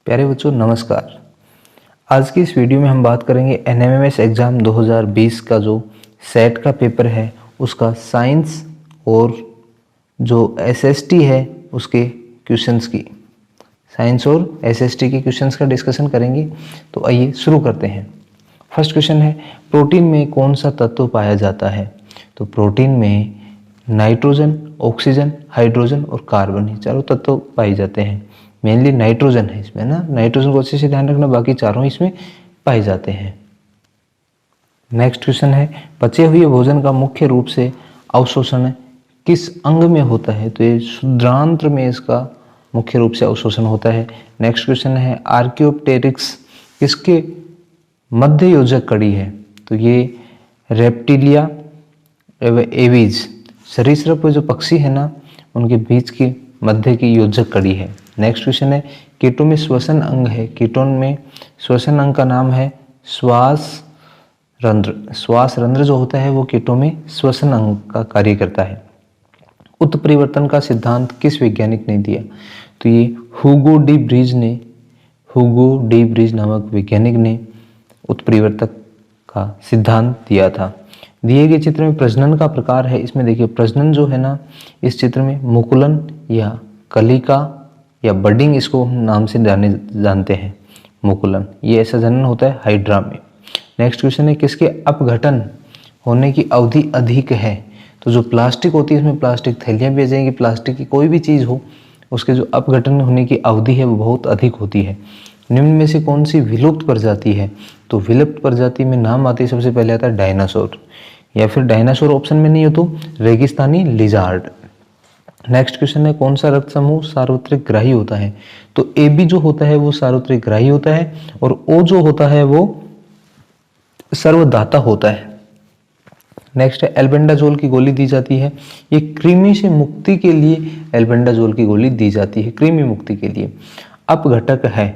प्यारे बच्चों नमस्कार। आज की इस वीडियो में हम बात करेंगे एनएमएमएस एग्ज़ाम 2020 का जो सेट का पेपर है उसका साइंस और जो एसएसटी है उसके क्वेश्चंस की। साइंस और एसएसटी के क्वेश्चंस का डिस्कशन करेंगे। तो आइए शुरू करते हैं। फर्स्ट क्वेश्चन है, प्रोटीन में कौन सा तत्व पाया जाता है? तो प्रोटीन में नाइट्रोजन, ऑक्सीजन, हाइड्रोजन और कार्बन, ये चारों तत्व पाए जाते हैं। मेनली नाइट्रोजन है इसमें ना, नाइट्रोजन को अच्छे से ध्यान रखना, बाकी चारों इसमें पाए जाते हैं। नेक्स्ट क्वेश्चन है, पचे हुए भोजन का मुख्य रूप से अवशोषण किस अंग में होता है? तो ये शुद्रांत्र में इसका मुख्य रूप से अवशोषण होता है। नेक्स्ट क्वेश्चन है, आर्कियोप्टेरिक्स किसके मध्य योजक कड़ी है? तो ये रेप्टिलिया एवीज सरीसृप जो पक्षी है ना उनके बीच की मध्य की योजक कड़ी है। नेक्स्ट क्वेश्चन है, कीटों में श्वसन अंग है। कीटोन में श्वसन अंग का नाम है श्वास रंध्र। श्वास रंध्र जो होता है वो कीटों में श्वसन अंग का कार्य करता है। उत्परिवर्तन का सिद्धांत किस वैज्ञानिक ने दिया? तो ये हुगो डी ब्रीज नामक वैज्ञानिक ने उत्परिवर्तक का सिद्धांत दिया था। दिए गए चित्र में प्रजनन का प्रकार है, इसमें देखिए प्रजनन जो है ना, इस चित्र में मुकुलन या कलिका या बडिंग इसको नाम से जानते हैं। मुकुलन ये ऐसा जनन होता है हाइड्रा में। नेक्स्ट क्वेश्चन है, किसके अपघटन होने की अवधि अधिक है? तो जो प्लास्टिक होती है इसमें प्लास्टिक थैलियाँ भी आ जाएंगी, प्लास्टिक की कोई भी चीज़ हो उसके जो अपघटन होने की अवधि है वो बहुत अधिक होती है। निम्न में से कौन सी विलुप्त प्रजाति है? तो विलुप्त प्रजाति में नाम आती है, सबसे पहले आता है डायनासोर, या फिर डायनासोर ऑप्शन में नहीं हो तो रेगिस्तानी लिजार्ड। नेक्स्ट क्वेश्चन है, कौन सा रक्त समूह सार्वत्रिक ग्राही होता है? तो ए बी जो होता है वो सार्वत्रिक ग्राही होता है और ओ जो होता है वो सर्वदाता होता है। नेक्स्ट है, एल्बेंडाजोल की गोली दी जाती है, ये कृमि से मुक्ति के लिए एल्बेंडाजोल की गोली दी जाती है, कृमि मुक्ति के लिए। अपघटक है,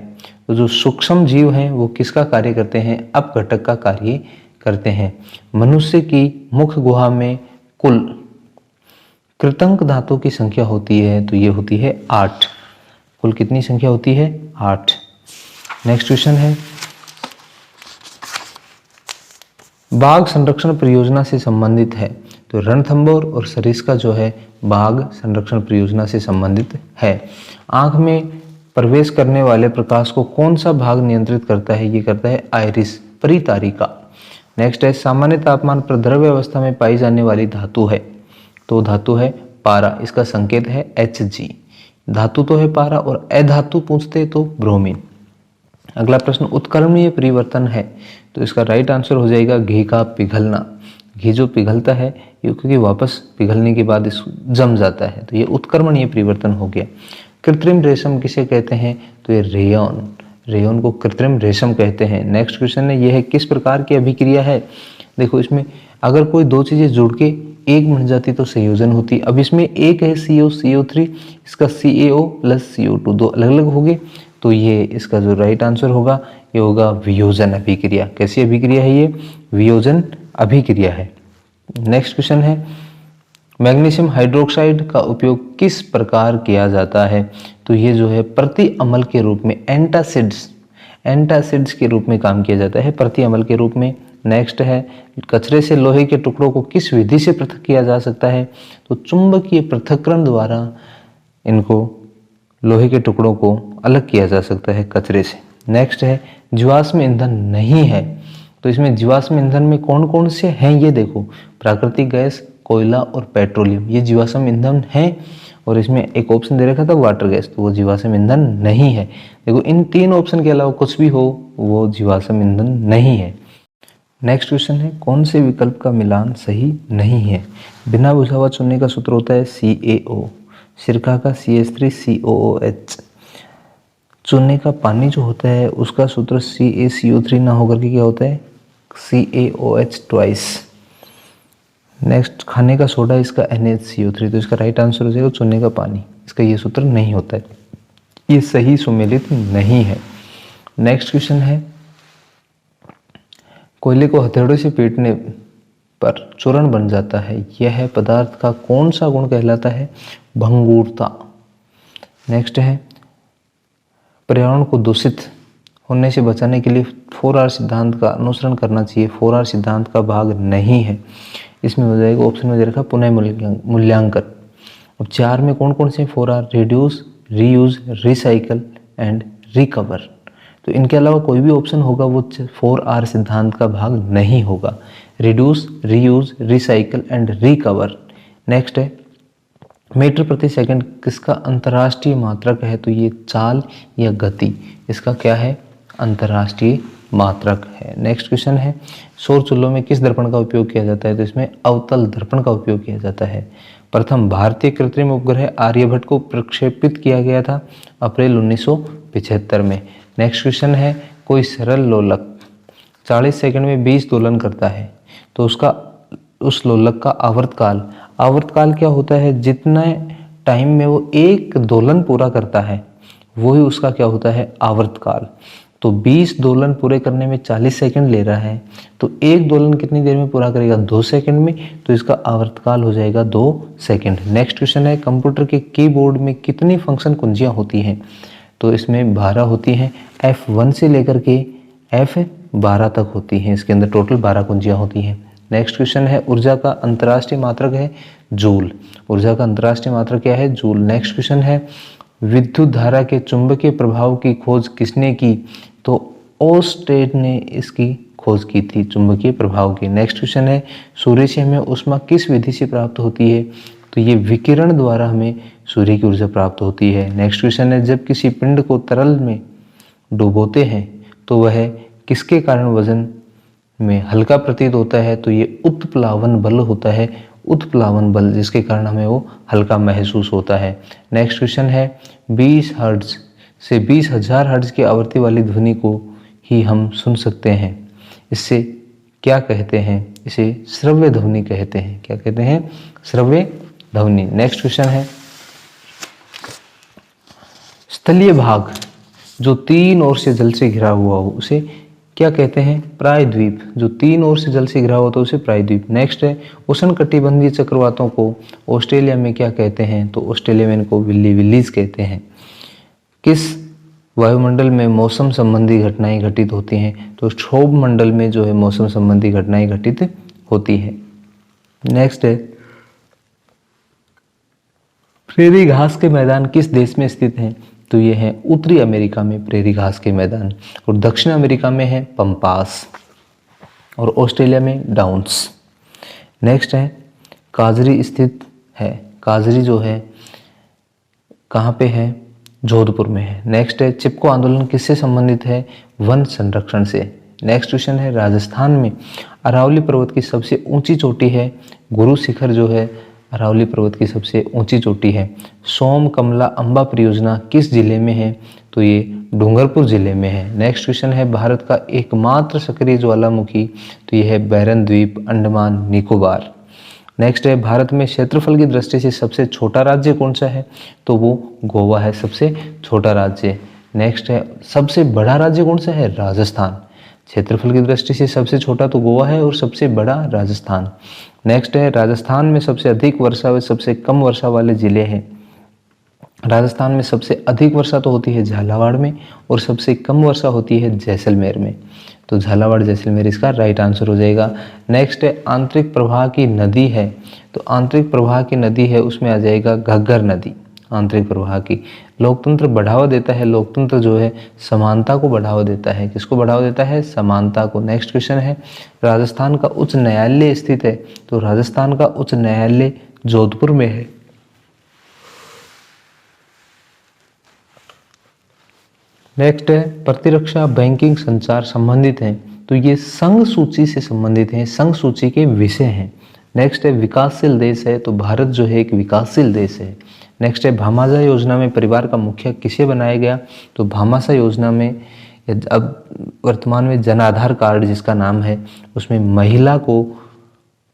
तो जो सूक्ष्म जीव हैं वो किसका कार्य करते हैं? अपघटक का कार्य करते हैं। मनुष्य की मुख गुहा में कुल कृतंक धातु की संख्या होती है, तो ये होती है 8। कुल कितनी संख्या होती है? 8। नेक्स्ट क्वेश्चन है, बाघ संरक्षण परियोजना से संबंधित है। तो रणथंभौर और सरिस्का जो है बाघ संरक्षण परियोजना से संबंधित है। आंख में प्रवेश करने वाले प्रकाश को कौन सा भाग नियंत्रित करता है? ये करता है आइरिस परितारिका। नेक्स्ट है, सामान्य तापमान पर द्रव्य अवस्था में पाई जाने वाली धातु है। तो धातु है पारा, इसका संकेत है Hg। धातु तो है पारा और अधातु पूछते तो ब्रोमीन। अगला प्रश्न, उत्क्रमणीय परिवर्तन है, तो इसका राइट आंसर हो जाएगा घी का पिघलना। घी जो पिघलता है ये क्योंकि वापस पिघलने के बाद जम जाता है, तो ये उत्क्रमणीय परिवर्तन हो गया। कृत्रिम रेशम किसे कहते हैं? तो ये रेयन को कृत्रिम रेशम कहते हैं। नेक्स्ट क्वेश्चन है, यह किस प्रकार की अभिक्रिया है? देखो इसमें अगर कोई दो चीजें जुड़ के एक बन जाती तो संयोजन होती। अब इसमें एक है CO3, इसका CaO प्लस CO2 दो अलग अलग हो गए, तो ये इसका जो राइट आंसर होगा ये होगा वियोजन अभिक्रिया। कैसी अभिक्रिया है ये? वियोजन अभिक्रिया है। नेक्स्ट क्वेश्चन है, मैग्नीशियम हाइड्रोक्साइड का उपयोग किस प्रकार किया जाता है? तो ये जो है प्रति अम्ल के रूप में एंटासिड्स के रूप में काम किया जाता है, प्रति अम्ल के रूप में। नेक्स्ट है, कचरे से लोहे के टुकड़ों को किस विधि से पृथक किया जा सकता है? तो चुंबकीय पृथक्करण द्वारा इनको लोहे के टुकड़ों को अलग किया जा सकता है कचरे से। नेक्स्ट है, जीवाश्म ईंधन नहीं है, तो इसमें जीवाश्म ईंधन में कौन कौन से हैं ये देखो, प्राकृतिक गैस, कोयला और पेट्रोलियम, ये जीवाश्म ईंधन है। और इसमें एक ऑप्शन दे रखा था वाटर गैस, तो वो जीवाश्म ईंधन नहीं है। देखो इन तीन ऑप्शन के अलावा कुछ भी हो वो जीवाश्म ईंधन नहीं है। नेक्स्ट क्वेश्चन है, कौन से विकल्प का मिलान सही नहीं है? बिना बुझा हुआ चुनने का सूत्र होता है CaO, सिरका का CH3COOH, चूने का पानी जो होता है उसका सूत्र CaCO3 ना होकर के क्या होता है? CaOH twice. नेक्स्ट, खाने का सोडा, इसका NaCO3, तो इसका राइट आंसर हो जाएगा चूने का पानी, इसका ये सूत्र नहीं होता है, ये सही सुमेलित नहीं है। नेक्स्ट क्वेश्चन है, कोयले को हथौड़े से पीटने पर चूर्ण बन जाता है, यह पदार्थ का कौन सा गुण कहलाता है? भंगुरता। नेक्स्ट है, पर्यावरण को दूषित होने से बचाने के लिए 4R सिद्धांत का अनुसरण करना चाहिए। 4R सिद्धांत का भाग नहीं है। इसमें हो जाएगा ऑप्शन में दे रखा पुनः मूल्यांकन। अब 4 में कौन कौन से 4R? Reduce, reuse, recycle and recover. तो इनके अलावा कोई भी ऑप्शन होगा वो 4R सिद्धांत का भाग नहीं होगा। Reduce, reuse, recycle and recover. Next है मीटर प्रति सेकंड किसका अंतर्राष्ट्रीय मात्रक है? तो ये चाल या गति, इसका क्या है? अंतर्राष्ट्रीय मात्रक है। नेक्स्ट क्वेश्चन है सौर चूल्हों में किस दर्पण का उपयोग किया जाता है? तो इसमें अवतल दर्पण का उपयोग किया जाता है। प्रथम भारतीय कृत्रिम उपग्रह आर्यभट्ट को प्रक्षेपित किया गया था अप्रैल 1975 में। नेक्स्ट क्वेश्चन है कोई सरल लोलक 40 सेकंड में 20 दोलन करता है, तो उस लोलक का आवर्तकाल क्या होता है? जितना टाइम में वो एक दोलन पूरा करता है वही उसका क्या होता है? आवर्तकाल। तो 20 दोलन पूरे करने में 40 सेकंड ले रहा है, तो एक दोलन कितनी देर में पूरा करेगा? 2 सेकंड में, तो इसका आवर्तकाल हो जाएगा 2 सेकंड। नेक्स्ट क्वेश्चन है कंप्यूटर के कीबोर्ड में कितनी फंक्शन कुंजियां होती हैं? तो इसमें 12 होती हैं। F1 से लेकर के F12 तक होती हैं, इसके अंदर टोटल 12 कुंजियां होती हैं। नेक्स्ट क्वेश्चन है ऊर्जा का अंतर्राष्ट्रीय मात्रक है जूल। ऊर्जा का अंतर्राष्ट्रीय मात्रक क्या है? जूल। नेक्स्ट क्वेश्चन है विद्युत धारा के चुंबकीय प्रभाव की खोज किसने की? तो ओस्टेड ने इसकी खोज की थी, चुंबकीय प्रभाव की। नेक्स्ट क्वेश्चन है सूर्य से हमें ऊष्मा किस विधि से प्राप्त होती है? तो ये विकिरण द्वारा हमें सूर्य की ऊर्जा प्राप्त होती है। नेक्स्ट क्वेश्चन है जब किसी पिंड को तरल में डुबोते हैं तो वह किसके कारण वजन में हल्का प्रतीत होता है? तो ये उत्प्लावन बल होता है, उत्प्लावन बल, जिसके कारण हमें वो हल्का महसूस होता है। नेक्स्ट क्वेश्चन है 20 हर्ट्ज से 20,000 हर्ट्ज की आवृत्ति वाली ध्वनि को ही हम सुन सकते हैं, इससे क्या कहते हैं? इसे श्रव्य ध्वनि कहते हैं। क्या कहते हैं? श्रव्य ध्वनि। नेक्स्ट क्वेश्चन है स्थलीय भाग जो 3 ओर से जल से घिरा हुआ हो उसे क्या कहते हैं? प्रायद्वीप। जो 3 ओर से जल से घिरा होता है उसे प्रायद्वीप। नेक्स्ट है उष्णकटिबंधीय चक्रवातों को ऑस्ट्रेलिया में क्या कहते हैं? तो ऑस्ट्रेलिया में इनको विल्ली विल्लीज कहते हैं। किस वायुमंडल में मौसम संबंधी घटनाएं घटित होती हैं? तो क्षोभ मंडल में जो है मौसम संबंधी घटनाएं घटित होती है। नेक्स्ट है प्रेरी घास के मैदान किस देश में स्थित हैं? तो ये है उत्तरी अमेरिका में प्रेरी घास के मैदान, और दक्षिण अमेरिका में है पंपास, और ऑस्ट्रेलिया में डाउन्स। नेक्स्ट है काजरी स्थित है। काजरी जो है कहाँ पे है? जोधपुर में है। नेक्स्ट है चिपको आंदोलन किससे संबंधित है? वन संरक्षण से। नेक्स्ट क्वेश्चन है राजस्थान में अरावली पर्वत की सबसे ऊंची चोटी है गुरु शिखर, जो है अरावली पर्वत की सबसे ऊंची चोटी है। सोम कमला अंबा परियोजना किस जिले में है? तो ये डूंगरपुर जिले में है। नेक्स्ट क्वेश्चन है भारत का एकमात्र सक्रिय ज्वालामुखी, तो ये है बैरन द्वीप, अंडमान निकोबार। नेक्स्ट है भारत में क्षेत्रफल की दृष्टि से सबसे छोटा राज्य कौन सा है? तो वो गोवा है, सबसे छोटा राज्य। नेक्स्ट है सबसे बड़ा राज्य कौन सा है? राजस्थान। क्षेत्रफल की दृष्टि से सबसे छोटा तो गोवा है और सबसे बड़ा राजस्थान। नेक्स्ट है राजस्थान में सबसे अधिक वर्षा व सबसे कम वर्षा वाले जिले हैं। राजस्थान में सबसे अधिक वर्षा तो होती है झालावाड़ में, और सबसे कम वर्षा होती है जैसलमेर में। तो झालावाड़ जैसलमेर इसका राइट आंसर हो जाएगा। नेक्स्ट है आंतरिक प्रवाह की नदी है, तो आंतरिक प्रवाह की नदी है उसमें आ जाएगा घग्गर नदी। आंतरिक प्रवाह की लोकतंत्र बढ़ावा देता है, लोकतंत्र जो है समानता को बढ़ावा देता है। किसको बढ़ावा देता है? समानता को। नेक्स्ट क्वेश्चन है राजस्थान का उच्च न्यायालय स्थित है, तो राजस्थान का उच्च न्यायालय जोधपुर में है। नेक्स्ट है प्रतिरक्षा, बैंकिंग, संचार संबंधित हैं, तो ये संघ सूची से संबंधित हैं, संघ सूची के विषय हैं। नेक्स्ट है विकासशील देश है, तो भारत जो है एक विकासशील देश है। नेक्स्ट है भामाशाह योजना में परिवार का मुखिया किसे बनाया गया? तो भामाशाह योजना में अब वर्तमान में जन आधार कार्ड जिसका नाम है उसमें महिला को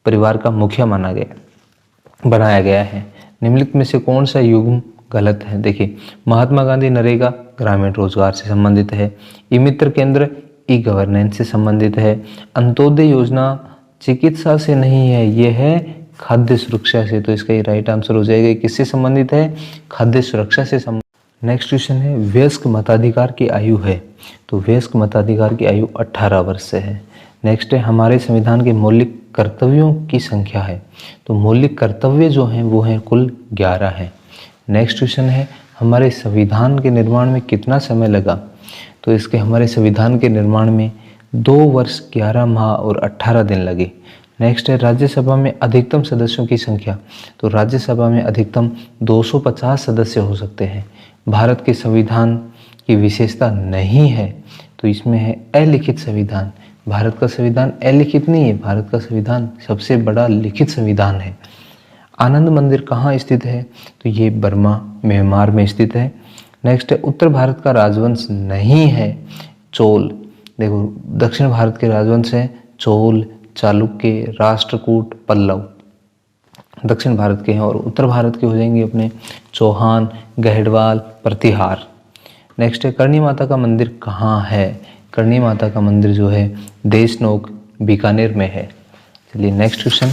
परिवार का मुखिया बनाया गया है। निम्नलिखित में से कौन सा युग्म गलत है? देखिए महात्मा गांधी नरेगा ग्रामीण रोजगार से संबंधित है, ई मित्र केंद्र ई गवर्नेंस से संबंधित है, अंत्योदय योजना चिकित्सा से नहीं है, यह है खाद्य सुरक्षा से। तो इसका ये राइट आंसर हो जाएगा। किससे संबंधित है? खाद्य सुरक्षा से संबंधित। नेक्स्ट क्वेश्चन है वयस्क मताधिकार की आयु है, तो वयस्क मताधिकार की आयु 18 वर्ष से है। नेक्स्ट है हमारे संविधान के मौलिक कर्तव्यों की संख्या है, तो मौलिक कर्तव्य जो हैं वो हैं कुल 11 हैं। नेक्स्ट क्वेश्चन है हमारे संविधान के निर्माण में कितना समय लगा, तो इसके हमारे संविधान के निर्माण में 2 वर्ष 11 माह और 18 दिन लगे। नेक्स्ट है राज्यसभा में अधिकतम सदस्यों की संख्या, तो राज्यसभा में अधिकतम 250 सदस्य हो सकते हैं। भारत के संविधान की विशेषता नहीं है, तो इसमें है अलिखित संविधान। भारत का संविधान अलिखित नहीं है, भारत का संविधान सबसे बड़ा लिखित संविधान है। आनंद मंदिर कहाँ स्थित है, तो ये बर्मा म्यांमार में स्थित है। नेक्स्ट है उत्तर भारत का राजवंश नहीं है चोल। देखो दक्षिण भारत के राजवंश हैं चोल, चालुक्य, राष्ट्रकूट, पल्लव दक्षिण भारत के हैं, और उत्तर भारत के हो जाएंगे अपने चौहान, गहडवाल, प्रतिहार। नेक्स्ट है करणी माता का मंदिर कहाँ है, करणी माता का मंदिर जो है देशनोक बीकानेर में है। चलिए नेक्स्ट क्वेश्चन।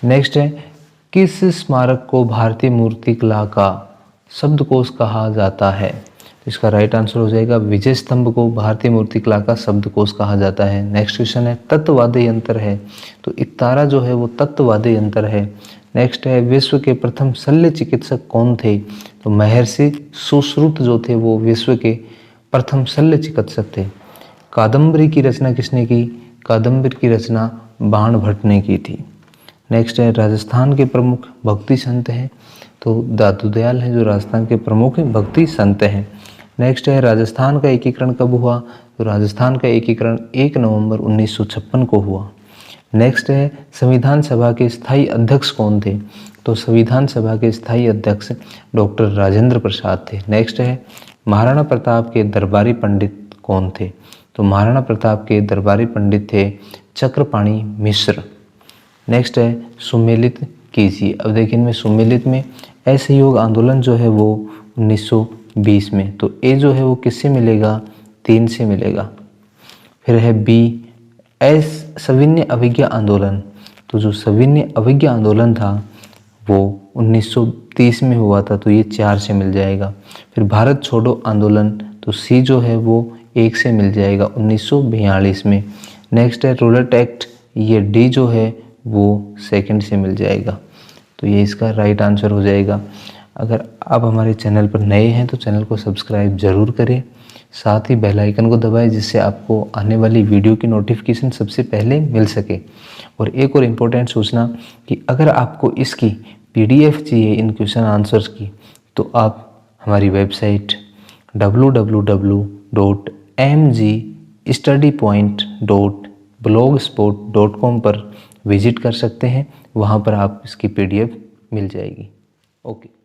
नेक्स्ट है किस स्मारक को भारतीय मूर्तिकला का शब्दकोश कहा जाता है, तो इसका राइट आंसर हो जाएगा विजय स्तंभ को भारतीय मूर्तिकला का शब्दकोश कहा जाता है। नेक्स्ट क्वेश्चन है तत्ववाद्य यंत्र है, तो इकतारा जो है वो तत्ववाद्य यंत्र है। नेक्स्ट है विश्व के प्रथम शल्य चिकित्सक कौन थे, तो महर्षि सुश्रुत जो थे वो विश्व के प्रथम शल्य चिकित्सक थे। कादम्बरी की रचना किसने की, कादम्बरी की रचना बाण भट्ट ने की थी। नेक्स्ट है राजस्थान के प्रमुख भक्ति संत हैं, तो दादू दयाल हैं जो राजस्थान के प्रमुख भक्ति संत हैं। नेक्स्ट है राजस्थान का एकीकरण कब हुआ, तो राजस्थान का एकीकरण 1 नवंबर 1956 को हुआ। नेक्स्ट है संविधान सभा के स्थायी अध्यक्ष कौन थे, तो संविधान सभा के स्थायी अध्यक्ष डॉक्टर राजेंद्र प्रसाद थे। नेक्स्ट है महाराणा प्रताप के दरबारी पंडित कौन थे, तो महाराणा प्रताप के दरबारी पंडित थे चक्रपाणी मिश्र। नेक्स्ट है सुमेलित कीजिए। अब देखिए इनमें सुमेलित में असहयोग आंदोलन जो है वो 1920 में, तो ए जो है वो किससे मिलेगा, 3 से मिलेगा। फिर है बी सविनय अवज्ञा आंदोलन, तो जो सविनय अवज्ञा आंदोलन था वो 1930 में हुआ था, तो ये 4 से मिल जाएगा। फिर भारत छोड़ो आंदोलन, तो सी जो है वो 1 से मिल जाएगा 1942 में। नेक्स्ट है रूलर एक्ट, ये डी जो है वो 2 से मिल जाएगा, तो ये इसका राइट आंसर हो जाएगा। अगर आप हमारे चैनल पर नए हैं तो चैनल को सब्सक्राइब ज़रूर करें, साथ ही बेल आइकन को दबाएं जिससे आपको आने वाली वीडियो की नोटिफिकेशन सबसे पहले मिल सके। और एक और इम्पोर्टेंट सूचना कि अगर आपको इसकी PDF चाहिए इन क्वेश्चन आंसर्स की, तो आप हमारी वेबसाइट www.mgstudypoint.blogspot.com पर विजिट कर सकते हैं, वहाँ पर आप इसकी PDF मिल जाएगी। ओके।